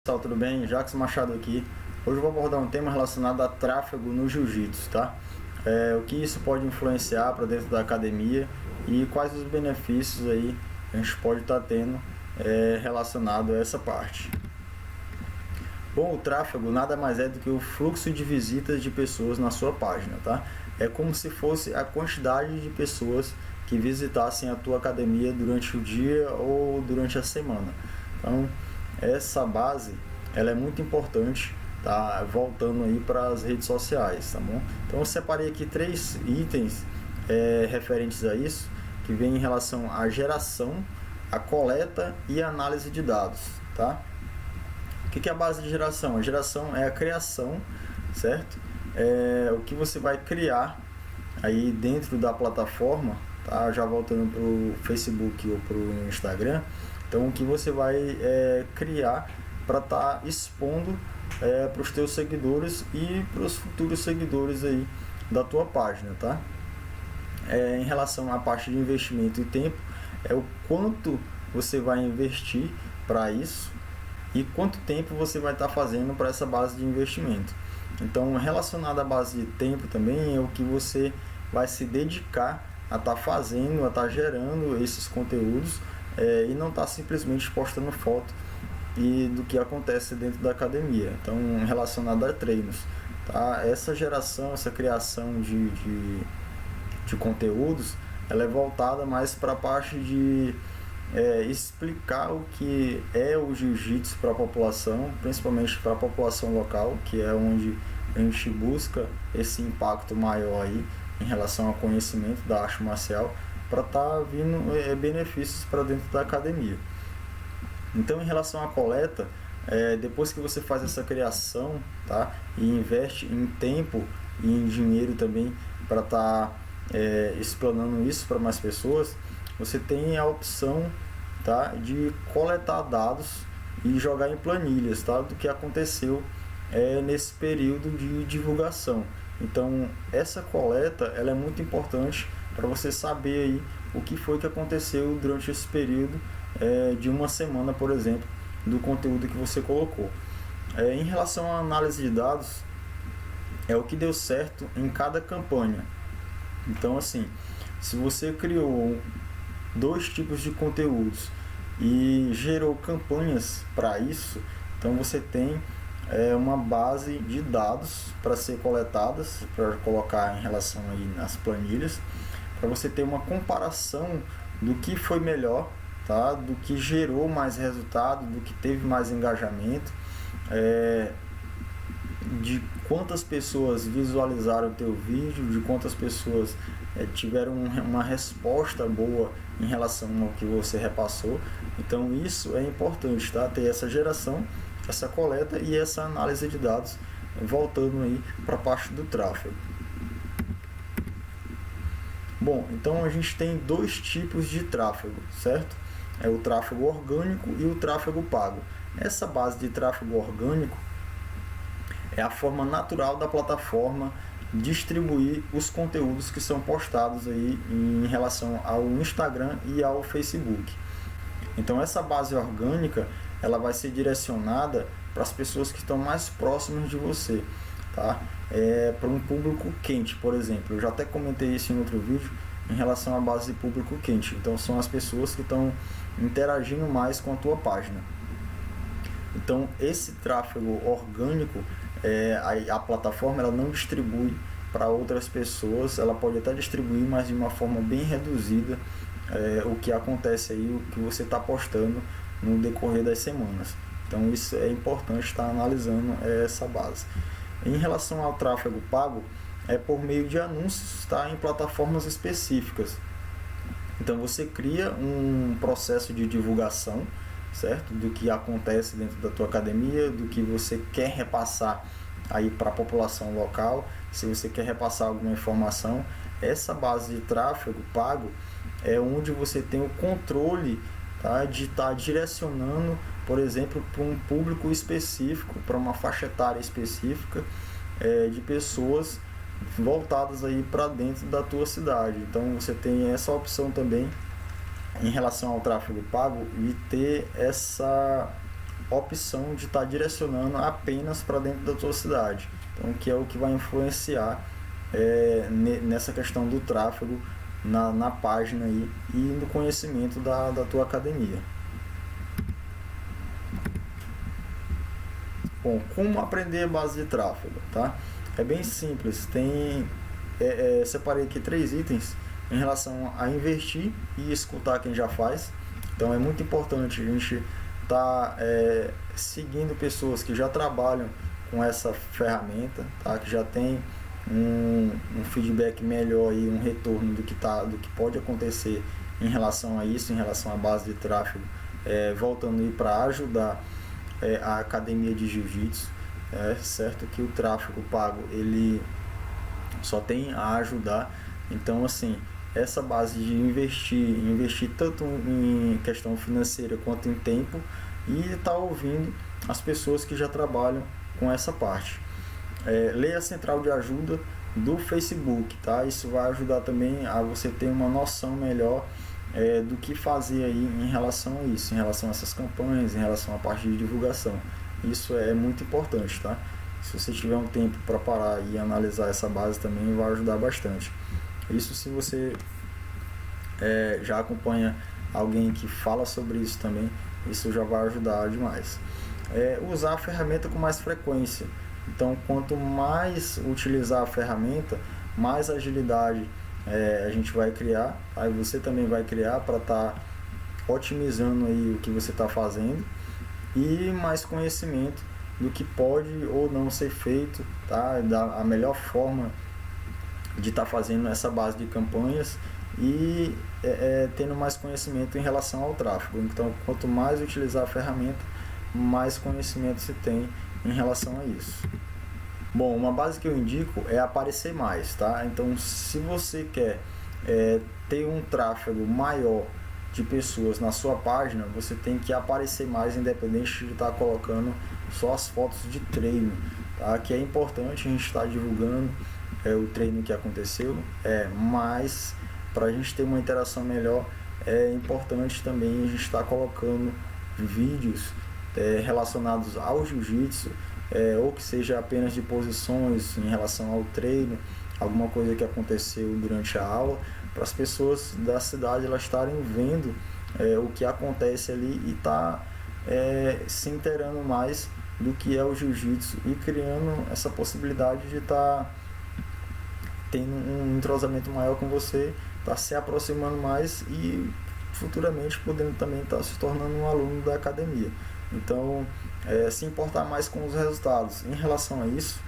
Pessoal, tudo bem? Jacques Machado aqui. Hoje eu vou abordar um tema relacionado a tráfego no jiu-jitsu, tá? O que isso pode influenciar para dentro da academia e quais os benefícios aí a gente pode estar tendo relacionado a essa parte. Bom, o tráfego nada mais é do que o fluxo de visitas de pessoas na sua página, tá? É como se fosse a quantidade de pessoas que visitassem a tua academia durante o dia ou durante a semana. Então, essa base ela é muito importante, tá? Voltando aí para as redes sociais, tá bom? Então eu separei aqui 3 itens referentes a isso, que vem em relação à geração, a coleta e a análise de dados, tá? O que é a base de geração? A geração é a criação, certo? O que você vai criar aí dentro da plataforma, tá? Já voltando para o Facebook ou para o Instagram. Então, o que você vai criar para estar expondo para os teus seguidores e para os futuros seguidores aí da tua página, tá? Em relação à parte de investimento e tempo, é o quanto você vai investir para isso e quanto tempo você vai estar fazendo para essa base de investimento. Então, relacionado à base de tempo também, é o que você vai se dedicar a estar fazendo, a estar gerando esses conteúdos e não estar simplesmente postando foto do que acontece dentro da academia. Então, relacionado a treinos, tá? Essa geração, essa criação de conteúdos, ela é voltada mais para a parte de explicar o que é o jiu-jitsu para a população, principalmente para a população local, que é onde a gente busca esse impacto maior aí em relação ao conhecimento da arte marcial, para estar vindo benefícios para dentro da academia. Então, em relação à coleta, depois que você faz essa criação, tá, e investe em tempo e em dinheiro também para estar explanando isso para mais pessoas, você tem a opção, tá, de coletar dados e jogar em planilhas, tá, do que aconteceu nesse período de divulgação. Então, essa coleta ela é muito importante para você saber aí o que foi que aconteceu durante esse período de uma semana, por exemplo, do conteúdo que você colocou. Em relação à análise de dados, é o que deu certo em cada campanha. Então, assim, se você criou 2 tipos de conteúdos e gerou campanhas para isso, então você tem uma base de dados para ser coletadas, para colocar em relação aí nas planilhas, para você ter uma comparação do que foi melhor, tá? Do que gerou mais resultado, do que teve mais engajamento, de quantas pessoas visualizaram o teu vídeo, de quantas pessoas tiveram uma resposta boa em relação ao que você repassou. Então isso é importante, tá? Ter essa geração, essa coleta e essa análise de dados, voltando aí para a parte do tráfego. Bom, então a gente tem 2 tipos de tráfego, certo? É o tráfego orgânico e o tráfego pago. Essa base de tráfego orgânico é a forma natural da plataforma distribuir os conteúdos que são postados aí em relação ao Instagram e ao Facebook. Então essa base orgânica ela vai ser direcionada para as pessoas que estão mais próximas de você, tá? Para um público quente, por exemplo. Eu já até comentei isso em outro vídeo em relação à base de público quente. Então são as pessoas que estão interagindo mais com a tua página. Então esse tráfego orgânico, a plataforma ela não distribui para outras pessoas, ela pode até distribuir, mas de uma forma bem reduzida, o que acontece aí, o que você está postando no decorrer das semanas. Então isso é importante estar analisando essa base. Em relação ao tráfego pago, é por meio de anúncios, tá, em plataformas específicas. Então você cria um processo de divulgação, certo? Do que acontece dentro da tua academia, do que você quer repassar aí para a população local. Se você quer repassar alguma informação, essa base de tráfego pago é onde você tem o controle, tá, de estar direcionando, por exemplo, para um público específico, para uma faixa etária específica de pessoas voltadas aí para dentro da tua cidade. Então você tem essa opção também em relação ao tráfego pago e ter essa opção de estar direcionando apenas para dentro da tua cidade. Então, que é o que vai influenciar nessa questão do tráfego na página aí e no conhecimento da tua academia. Bom, como aprender a base de tráfego, tá? É bem simples, separei aqui 3 itens em relação a investir e escutar quem já faz. Então é muito importante a gente estar seguindo pessoas que já trabalham com essa ferramenta, tá? Que já tem um feedback melhor e um retorno do que pode acontecer em relação a isso, em relação à base de tráfego, voltando aí para ajudar a academia de jiu-jitsu. Certo que o tráfego pago ele só tem a ajudar. Então, assim, essa base de investir tanto em questão financeira quanto em tempo, e estar ouvindo as pessoas que já trabalham com essa parte. Leia a central de ajuda do Facebook, tá? Isso vai ajudar também a você ter uma noção melhor do que fazer aí em relação a isso, em relação a essas campanhas, em relação à parte de divulgação. Isso é muito importante, tá? Se você tiver um tempo para parar e analisar essa base também vai ajudar bastante. Isso se você já acompanha alguém que fala sobre isso também, isso já vai ajudar demais. Usar a ferramenta com mais frequência. Então, quanto mais utilizar a ferramenta, mais agilidade a gente vai criar, aí você também vai criar para estar otimizando aí o que você está fazendo, e mais conhecimento do que pode ou não ser feito, tá? A melhor forma de estar fazendo essa base de campanhas e tendo mais conhecimento em relação ao tráfego. Então, quanto mais utilizar a ferramenta, mais conhecimento se tem em relação a isso. Bom, uma base que eu indico é aparecer mais, tá? Então, se você quer ter um tráfego maior de pessoas na sua página, você tem que aparecer mais, independente de estar colocando só as fotos de treino, tá? Que é importante a gente estar divulgando o treino que aconteceu, mas para a gente ter uma interação melhor, é importante também a gente estar colocando vídeos relacionados ao jiu-jitsu, ou que seja apenas de posições em relação ao treino, alguma coisa que aconteceu durante a aula, para as pessoas da cidade elas estarem vendo o que acontece ali e se inteirando mais do que é o jiu-jitsu e criando essa possibilidade de estar tendo um entrosamento maior com você, se aproximando mais e futuramente podendo também estar se tornando um aluno da academia. Então, se importar mais com os resultados. Em relação a isso,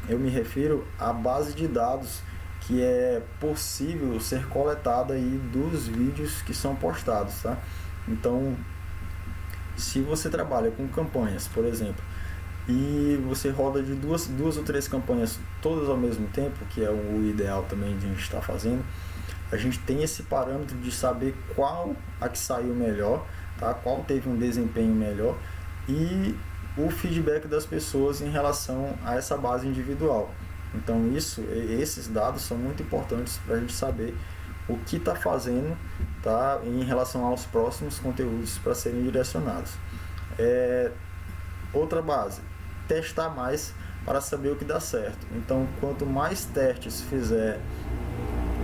eu me refiro à base de dados que é possível ser coletada aí dos vídeos que são postados, tá? Então, se você trabalha com campanhas, por exemplo, e você roda de duas ou 3 campanhas todas ao mesmo tempo, que é o ideal também de a gente estar fazendo, a gente tem esse parâmetro de saber qual a que saiu melhor, tá? Qual teve um desempenho melhor e o feedback das pessoas em relação a essa base individual. Então esses dados são muito importantes para a gente saber o que está fazendo, tá? Em relação aos próximos conteúdos para serem direcionados. Outra base, testar mais para saber o que dá certo. Então, quanto mais testes fizer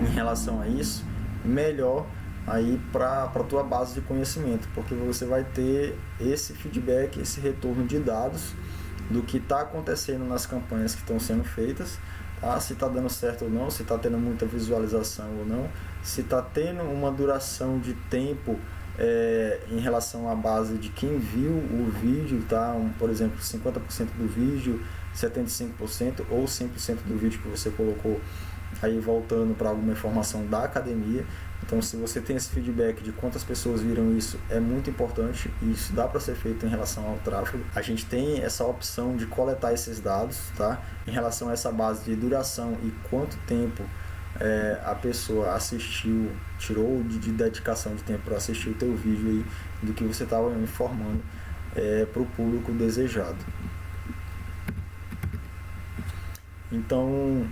em relação a isso, melhor aí para a tua base de conhecimento, porque você vai ter esse feedback, esse retorno de dados do que está acontecendo nas campanhas que estão sendo feitas, tá? Se está dando certo ou não, se está tendo muita visualização ou não, se está tendo uma duração de tempo em relação à base de quem viu o vídeo, tá? Por exemplo, 50% do vídeo, 75% ou 100% do vídeo que você colocou aí voltando para alguma informação da academia. Então, se você tem esse feedback de quantas pessoas viram isso, é muito importante e isso dá para ser feito em relação ao tráfego. A gente tem essa opção de coletar esses dados, tá? Em relação a essa base de duração e quanto tempo a pessoa assistiu, tirou de dedicação de tempo para assistir o teu vídeo aí, do que você estava informando para o público desejado. Então,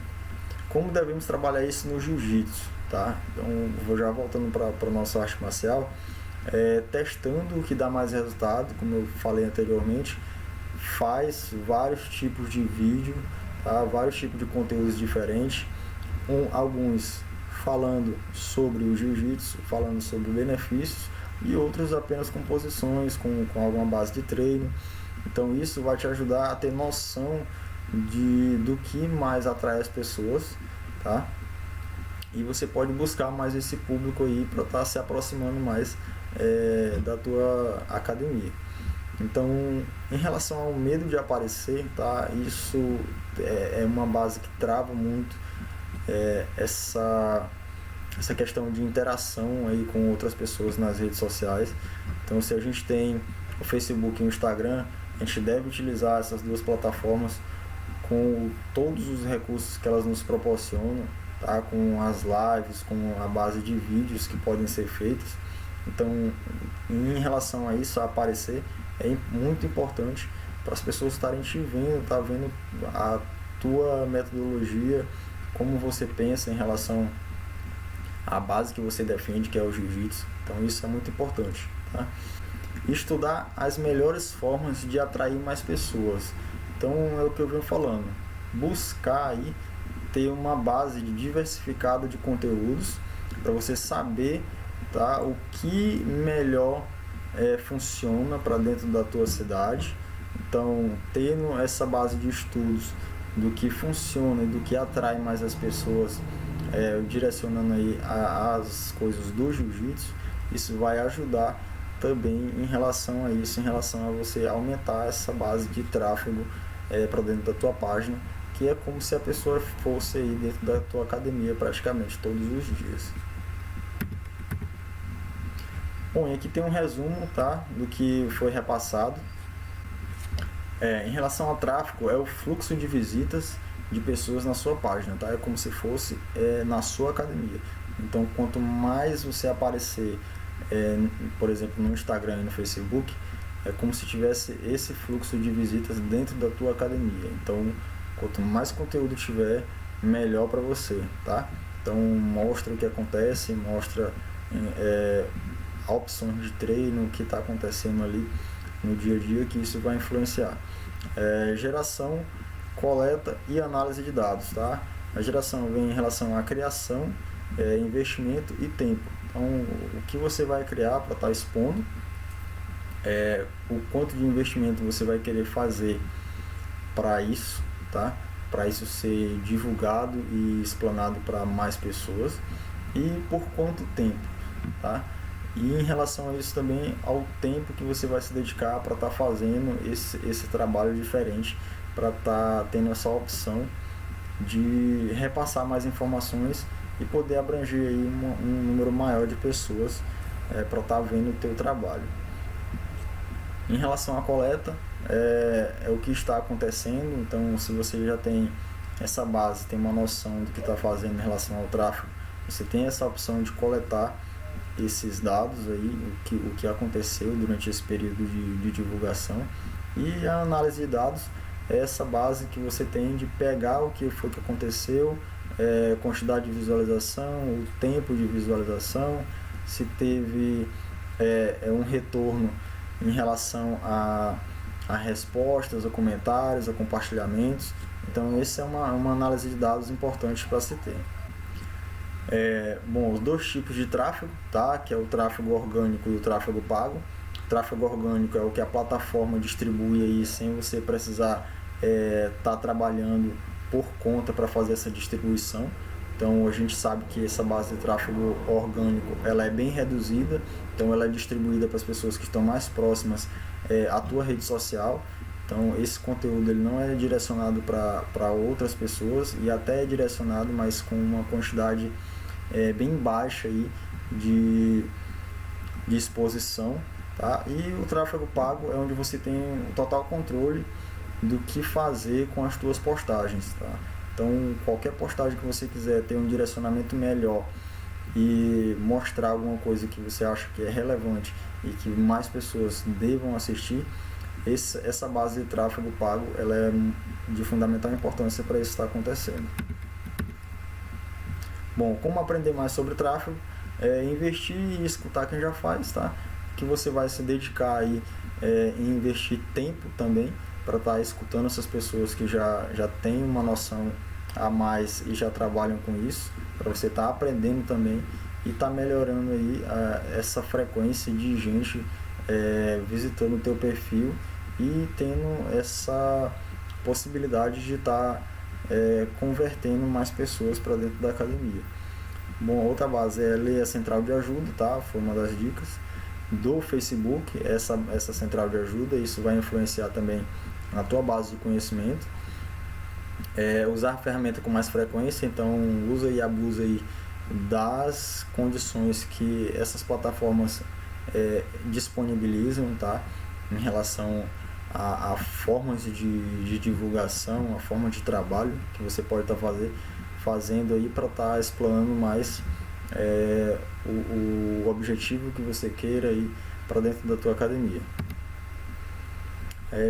como devemos trabalhar isso no jiu-jitsu, tá? Então, vou já voltando para a nossa arte marcial. testando o que dá mais resultado, como eu falei anteriormente, faz vários tipos de vídeo, tá? Vários tipos de conteúdos diferentes, alguns falando sobre o jiu-jitsu, falando sobre benefícios, e outros apenas com posições, com alguma base de treino. Então isso vai te ajudar a ter noção do que mais atrai as pessoas, tá? E você pode buscar mais esse público aí para estar se aproximando mais da tua academia. Então, em relação ao medo de aparecer, tá? Isso é uma base que trava muito essa questão de interação aí com outras pessoas nas redes sociais. Então, se a gente tem o Facebook e o Instagram, a gente deve utilizar essas duas plataformas com todos os recursos que elas nos proporcionam, tá? Com as lives, com a base de vídeos que podem ser feitos. Então, em relação a isso, a aparecer, é muito importante para as pessoas estarem te vendo, tá vendo a tua metodologia, como você pensa em relação à base que você defende, que é o jiu-jitsu. Então isso é muito importante, tá? Estudar as melhores formas de atrair mais pessoas. Então é o que eu venho falando, buscar aí ter uma base diversificada de conteúdos para você saber, tá, o que melhor funciona para dentro da tua cidade. Então, tendo essa base de estudos do que funciona e do que atrai mais as pessoas, direcionando aí as coisas do jiu-jitsu, isso vai ajudar também em relação a isso, em relação a você aumentar essa base de tráfego para dentro da tua página, que é como se a pessoa fosse aí dentro da tua academia praticamente todos os dias. Bom, e aqui tem um resumo, tá, do que foi repassado. Em relação ao tráfego, é o fluxo de visitas de pessoas na sua página, tá? É como se fosse na sua academia. Então, quanto mais você aparecer, por exemplo, no Instagram e no Facebook, é como se tivesse esse fluxo de visitas dentro da tua academia. Então, quanto mais conteúdo tiver, melhor para você, tá? Então, mostra o que acontece, mostra opções de treino, o que está acontecendo ali no dia a dia, que isso vai influenciar. Geração, coleta e análise de dados, tá? A geração vem em relação à criação, investimento e tempo. Então, o que você vai criar para estar expondo, o quanto de investimento você vai querer fazer para isso, tá? Para isso ser divulgado e explanado para mais pessoas, e por quanto tempo, tá? E em relação a isso também, ao tempo que você vai se dedicar para estar fazendo esse trabalho diferente, para estar tendo essa opção de repassar mais informações e poder abranger aí um número maior de pessoas para estar vendo o teu trabalho. Em relação à coleta, é o que está acontecendo. Então, se você já tem essa base, tem uma noção do que está fazendo em relação ao tráfego, você tem essa opção de coletar esses dados aí, o que aconteceu durante esse período de divulgação. E a análise de dados é essa base que você tem de pegar o que foi que aconteceu, quantidade de visualização, o tempo de visualização, se teve um retorno em relação a respostas, a comentários, a compartilhamentos. Então essa é uma análise de dados importante para se ter. Bom, os dois tipos de tráfego, tá? Que é o tráfego orgânico e o tráfego pago. O tráfego orgânico é o que a plataforma distribui aí sem você precisar estar trabalhando por conta para fazer essa distribuição. Então a gente sabe que essa base de tráfego orgânico ela é bem reduzida, então ela é distribuída para as pessoas que estão mais próximas à tua rede social. Então esse conteúdo ele não é direcionado para outras pessoas, e até é direcionado, mas com uma quantidade bem baixa aí de exposição, tá? E o tráfego pago é onde você tem o total controle do que fazer com as tuas postagens, tá? Então qualquer postagem que você quiser ter um direcionamento melhor e mostrar alguma coisa que você acha que é relevante e que mais pessoas devam assistir, essa base de tráfego pago ela é de fundamental importância para isso estar acontecendo. Bom, como aprender mais sobre tráfego? investir e escutar quem já faz, tá? Que você vai se dedicar aí em investir tempo também para estar escutando essas pessoas que já têm uma noção a mais e já trabalham com isso, para você estar aprendendo também e estar melhorando aí essa frequência de gente visitando o teu perfil e tendo essa possibilidade de estar convertendo mais pessoas para dentro da academia. Bom, outra base é ler a central de ajuda, tá? Foi uma das dicas do Facebook, essa central de ajuda. Isso vai influenciar também na tua base de conhecimento. Usar a ferramenta com mais frequência, então usa e abusa aí das condições que essas plataformas disponibilizam, tá? Em relação a formas de divulgação, a forma de trabalho que você pode estar fazendo aí para estar explorando mais o objetivo que você queira aí para dentro da tua academia.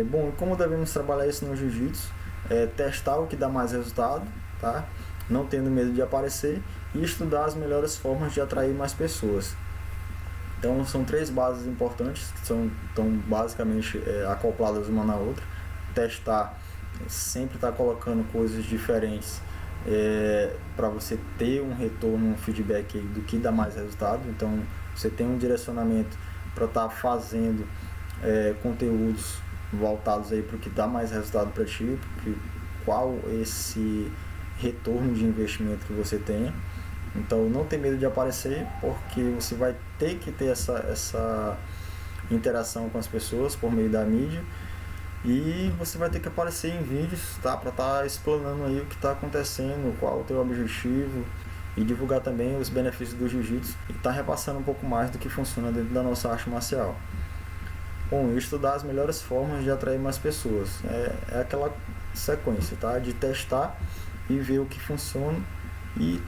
Bom, como devemos trabalhar isso no jiu-jitsu? Testar o que dá mais resultado, tá? Não tendo medo de aparecer e estudar as melhores formas de atrair mais pessoas. Então são 3 bases importantes que estão basicamente acopladas uma na outra. Testar, sempre estar colocando coisas diferentes para você ter um retorno, um feedback do que dá mais resultado. Então você tem um direcionamento para estar fazendo conteúdos voltados aí para o que dá mais resultado para ti, porque qual esse retorno de investimento que você tenha. Então não tem medo de aparecer, porque você vai ter que ter essa interação com as pessoas por meio da mídia, e você vai ter que aparecer em vídeos, tá? Para estar explanando aí o que está acontecendo, qual o teu objetivo, e divulgar também os benefícios do jiu-jitsu e estar repassando um pouco mais do que funciona dentro da nossa arte marcial. Bom, estudar as melhores formas de atrair mais pessoas. É aquela sequência, tá? De testar e ver o que funciona e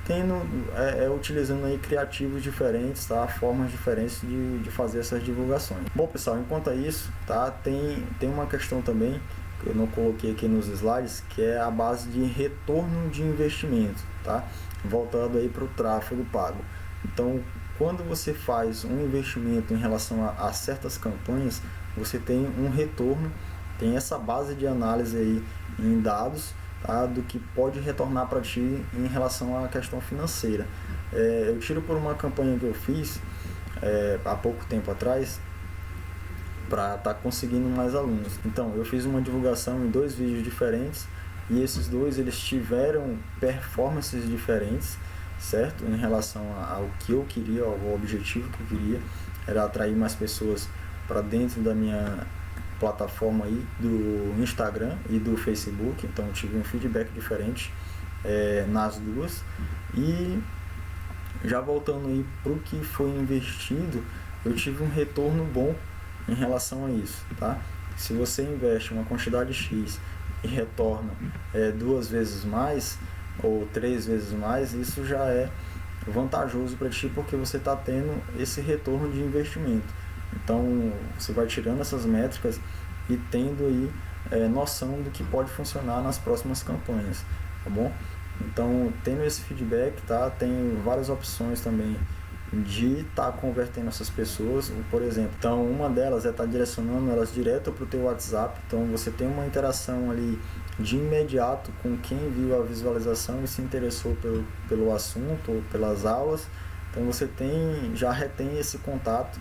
utilizando aí criativos diferentes, tá? Formas diferentes de fazer essas divulgações. Bom, pessoal, enquanto isso, tá? Tem uma questão também que eu não coloquei aqui nos slides, que é a base de retorno de investimento, tá? Voltando aí para o tráfego pago. Então, quando você faz um investimento em relação a certas campanhas, você tem um retorno, tem essa base de análise aí em dados, tá, do que pode retornar para ti em relação à questão financeira. Eu tiro por uma campanha que eu fiz há pouco tempo atrás, para estar conseguindo mais alunos. Então, eu fiz uma divulgação em 2 vídeos diferentes, e esses 2 eles tiveram performances diferentes, certo? Em relação ao que eu queria, ao objetivo que eu queria, era atrair mais pessoas para dentro da minha plataforma aí do Instagram e do Facebook. Então eu tive um feedback diferente nas 2. E já voltando aí para o que foi investido, eu tive um retorno bom em relação a isso, tá? Se você investe uma quantidade X e retorna 2 vezes mais ou 3 vezes mais, isso já é vantajoso para ti, porque você está tendo esse retorno de investimento. Então você vai tirando essas métricas e tendo aí noção do que pode funcionar nas próximas campanhas, tá bom? Então, tendo esse feedback, tá? Tem várias opções também de estar convertendo essas pessoas, por exemplo. Então, uma delas é estar direcionando elas direto para o teu WhatsApp. Então, você tem uma interação ali de imediato com quem viu a visualização e se interessou pelo assunto ou pelas aulas. Então, você já retém esse contato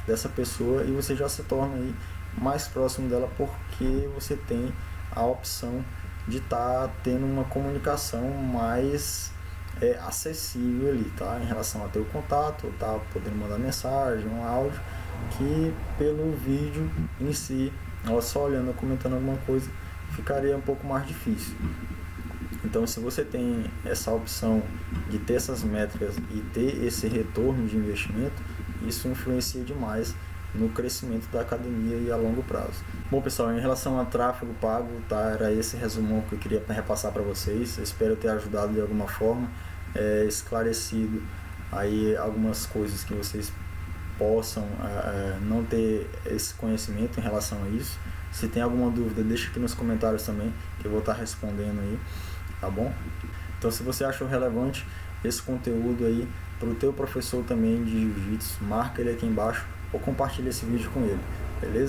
dessa pessoa e você já se torna aí mais próximo dela, porque você tem a opção de estar tendo uma comunicação mais acessível ali, tá? Em relação a teu contato, tá? Podendo mandar mensagem, um áudio, que pelo vídeo em si, ela só olhando, comentando alguma coisa, ficaria um pouco mais difícil. Então, se você tem essa opção de ter essas métricas e ter esse retorno de investimento, isso influencia demais no crescimento da academia e a longo prazo. Bom, pessoal, em relação a tráfego pago, tá? Era esse resumão que eu queria repassar para vocês. Eu espero ter ajudado de alguma forma, esclarecido aí algumas coisas que vocês possam não ter esse conhecimento em relação a isso. Se tem alguma dúvida, deixa aqui nos comentários também, que eu vou estar respondendo aí, tá bom? Então, se você achou relevante esse conteúdo aí, para o teu professor também de jiu-jitsu, marca ele aqui embaixo ou compartilha esse vídeo com ele, beleza?